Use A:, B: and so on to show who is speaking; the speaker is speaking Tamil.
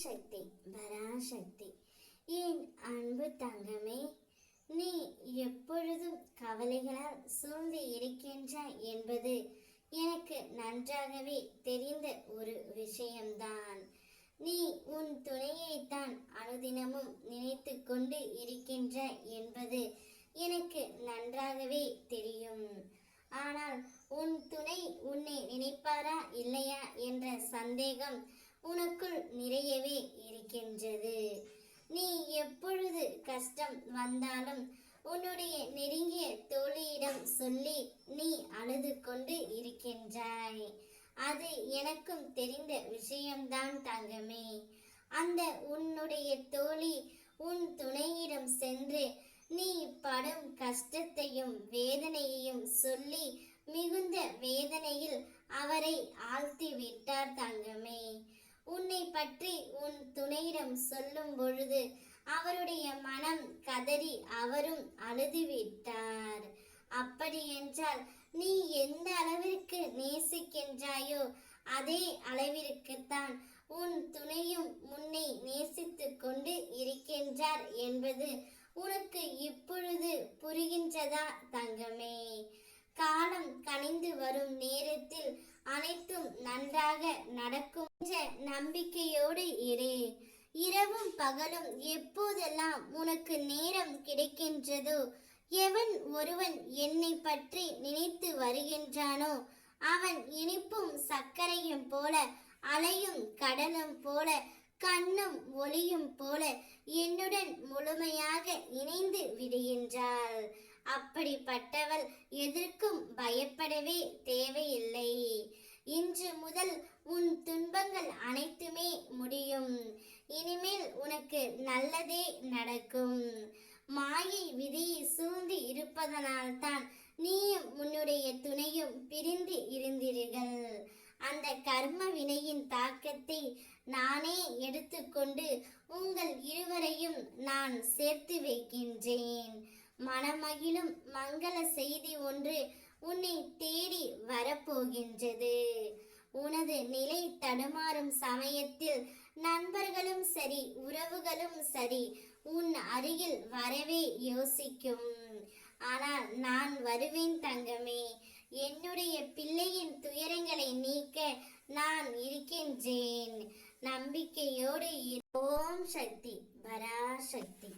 A: சக்தி பராசக்தி. என் அன்பு தங்கமே, நீ எப்பொழுதும் கவலைகளால் சூழ்ந்து இருக்கின்றாய் என்பது எனக்கு நன்றாகவே தெரிந்த ஒரு விஷயம்தான். நீ உன் துணையைத்தான் அனுதினமும் நினைத்து கொண்டு இருக்கின்றாய் என்பது எனக்கு நன்றாகவே தெரியும். ஆனால் உன் துணை உன்னை நினைப்பாரா இல்லையா என்ற சந்தேகம் உனக்குள் நிறையவே இருக்கின்றது. நீ எப்பொழுது கஷ்டம் வந்தாலும் உன்னுடைய நெருங்கிய தோழியிடம் சொல்லி நீ அழுது கொண்டு இருக்கின்றாய். அது எனக்கும் தெரிந்த விஷயம்தான் தங்கமே. அந்த உன்னுடைய தோழி உன் துணையிடம் சென்று நீ படும் கஷ்டத்தையும் வேதனையையும் சொல்லி மிகுந்த வேதனையில் அவரை ஆழ்த்தி விட்டார் தங்கமே. உன்னை பற்றி உன் துணையிடம் சொல்லும் பொழுது அவருடைய மனம் கதறி அவரும் அழுது விட்டார். அப்படி என்றால் நீ எந்த அளவிற்கு நேசிக்கின்றாயோ அதே அளவிற்குத்தான் உன் துணையும் உன்னை நேசித்து கொண்டு இருக்கின்றார் என்பது உனக்கு இப்பொழுது புரிகின்றதா தங்கமே? காலம் கனிந்து வரும் நேரத்தில் அனைத்தும் நன்றாக நடக்கும் என்ற நம்பிக்கையோடு இரு. இரவும் பகலும் எப்போதெல்லாம் உனக்கு நேரம் கிடைக்கின்றதோ, எவன் ஒருவன் என்னை பற்றி நினைத்து வருகின்றானோ அவன் இனிப்பும் சர்க்கரையும் போல, அலையும் கடலும் போல, கண்ணும் ஒளியும் போல என்னுடன் முழுமையாக இணைந்து விடுகின்றாள். அப்படிப்பட்டவள் எதற்கும் பயப்படவே தேவையில்லை. இன்று முதல் உன் துன்பங்கள் அனைத்துமே முடியும். இனிமேல் உனக்கு நல்லதே நடக்கும். மாயை விதியை சூழ்ந்து இருப்பதனால்தான் நீயும் உன்னுடைய துணையும் பிரிந்து இருந்தீர்கள். அந்த கர்ம வினையின் தாக்கத்தை நானே எடுத்துக்கொண்டு உங்கள் இருவரையும் நான் சேர்த்து வைக்கின்றேன். மனமகிழும் மங்கள செய்தி ஒன்று உன்னை தேடி வரப்போகின்றது. உனது நிலை தடுமாறும் சமயத்தில் நண்பர்களும் சரி, உறவுகளும் சரி உன் அருகில் வரவே யோசிக்கும். ஆனால் நான் வருவேன் தங்கமே. என்னுடைய பிள்ளையின் துயரங்களை நீக்க நான் இருக்கின்றேன். நம்பிக்கையோடு ஓம் சக்தி பராசக்தி.